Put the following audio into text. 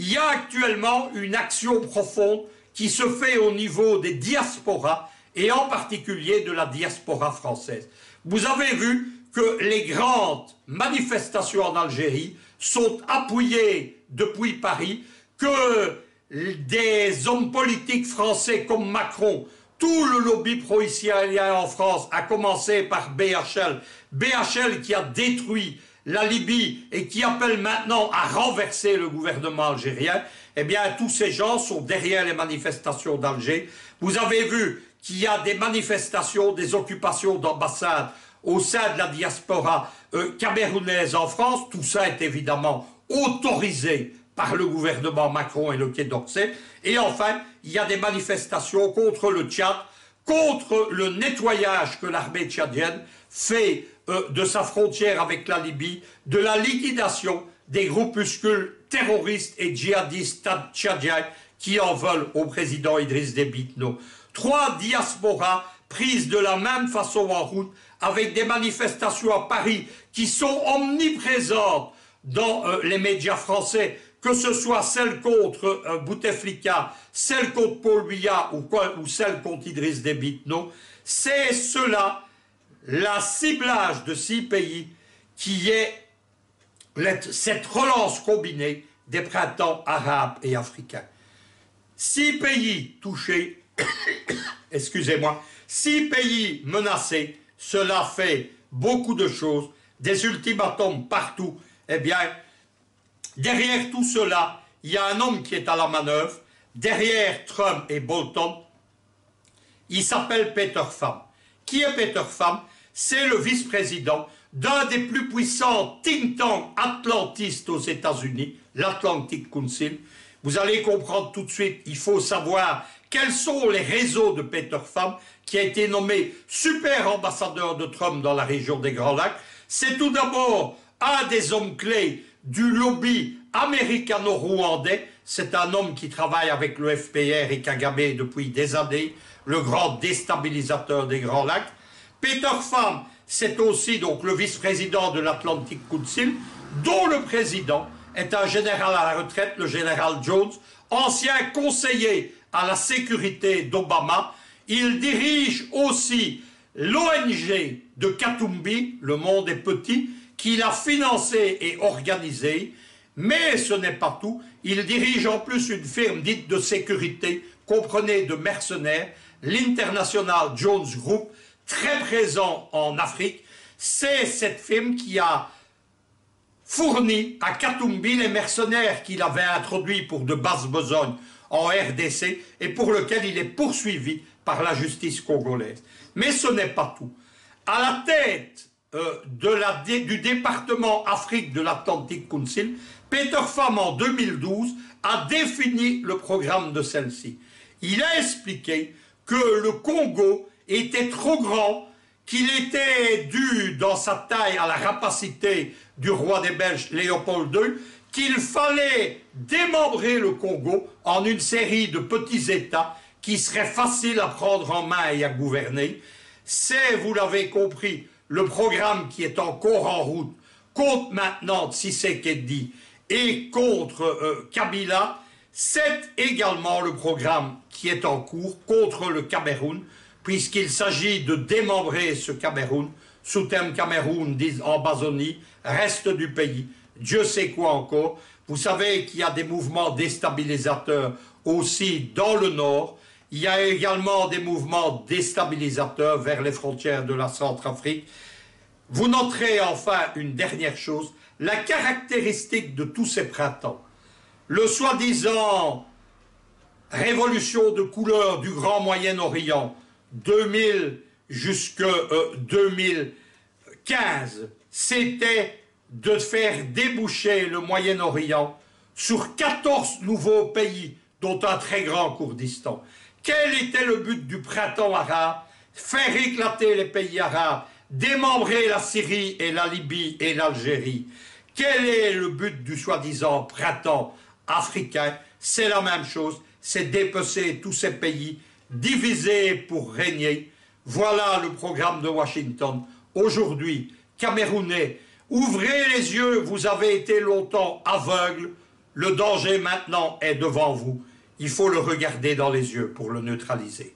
il y a actuellement une action profonde qui se fait au niveau des diasporas et en particulier de la diaspora française. Vous avez vu que les grandes manifestations en Algérie sont appuyées depuis Paris, que des hommes politiques français comme Macron, tout le lobby pro-israélien en France, a commencé par BHL qui a détruit la Libye et qui appelle maintenant à renverser le gouvernement algérien, eh bien tous ces gens sont derrière les manifestations d'Alger. Vous avez vu qu'il y a des manifestations, des occupations d'ambassades au sein de la diaspora camerounaise en France. Tout ça est évidemment autorisé par le gouvernement Macron et le Quai d'Orsay. Et enfin, il y a des manifestations contre le Tchad, contre le nettoyage que l'armée tchadienne fait de sa frontière avec la Libye, de la liquidation des groupuscules terroristes et djihadistes tchadiens qui en veulent au président Idriss Déby Itno. 3 diasporas prises de la même façon en route, avec des manifestations à Paris qui sont omniprésentes dans les médias français, que ce soit celle contre Bouteflika, celle contre Paul Biya ou celle contre Idriss Déby Itno. C'est cela, la ciblage de 6 pays qui est cette relance combinée des printemps arabes et africains. 6 pays touchés, excusez-moi, 6 pays menacés, cela fait beaucoup de choses, des ultimatums partout. Eh bien, derrière tout cela, il y a un homme qui est à la manœuvre, derrière Trump et Bolton, il s'appelle Peter Pham. Qui est Peter Pham? C'est le vice-président d'un des plus puissants think tanks atlantistes aux États-Unis, l'Atlantic Council. Vous allez comprendre tout de suite, il faut savoir quels sont les réseaux de Peter Pham, qui a été nommé super ambassadeur de Trump dans la région des Grands Lacs. C'est tout d'abord un des hommes clés du lobby américano-rwandais. C'est un homme qui travaille avec le FPR et Kagame depuis des années, le grand déstabilisateur des Grands Lacs. Peter Pham, c'est aussi donc le vice-président de l'Atlantic Council, dont le président est un général à la retraite, le général Jones, ancien conseiller à la sécurité d'Obama. Il dirige aussi l'ONG de Katumbi, Le Monde est Petit, qu'il a financé et organisé. Mais ce n'est pas tout. Il dirige en plus une firme dite de sécurité, comprenez de mercenaires, l'International Jones Group, très présent en Afrique. C'est cette firme qui a fourni à Katumbi les mercenaires qu'il avait introduits pour de basse besogne en RDC et pour lequel il est poursuivi par la justice congolaise. Mais ce n'est pas tout. À la tête du département Afrique de l'Atlantic Council, Peter Pham en 2012 a défini le programme de celle-ci. Il a expliqué que le Congo était trop grand, qu'il était dû dans sa taille à la rapacité du roi des Belges Léopold II, qu'il fallait démembrer le Congo en une série de petits États qui seraient faciles à prendre en main et à gouverner. C'est, vous l'avez compris, le programme qui est encore en route contre maintenant Tshisekedi et contre Kabila. C'est également le programme qui est en cours contre le Cameroun, puisqu'il s'agit de démembrer ce Cameroun, Southern Cameroun, disent en Amazonie, reste du pays, Dieu sait quoi encore. Vous savez qu'il y a des mouvements déstabilisateurs aussi dans le nord. Il y a également des mouvements déstabilisateurs vers les frontières de la Centrafrique. Vous noterez enfin une dernière chose, la caractéristique de tous ces printemps. Le soi-disant révolution de couleur du Grand Moyen-Orient, 2000 jusqu'à 2015, c'était de faire déboucher le Moyen-Orient sur 14 nouveaux pays, dont un très grand Kourdistan. Quel était le but du printemps arabe? Faire éclater les pays arabes, démembrer la Syrie et la Libye et l'Algérie. Quel est le but du soi-disant printemps africain? C'est la même chose, c'est dépecer tous ces pays, diviser pour régner. Voilà le programme de Washington. Aujourd'hui, Camerounais, ouvrez les yeux, vous avez été longtemps aveugles. le danger maintenant est devant vous. Il faut le regarder dans les yeux pour le neutraliser.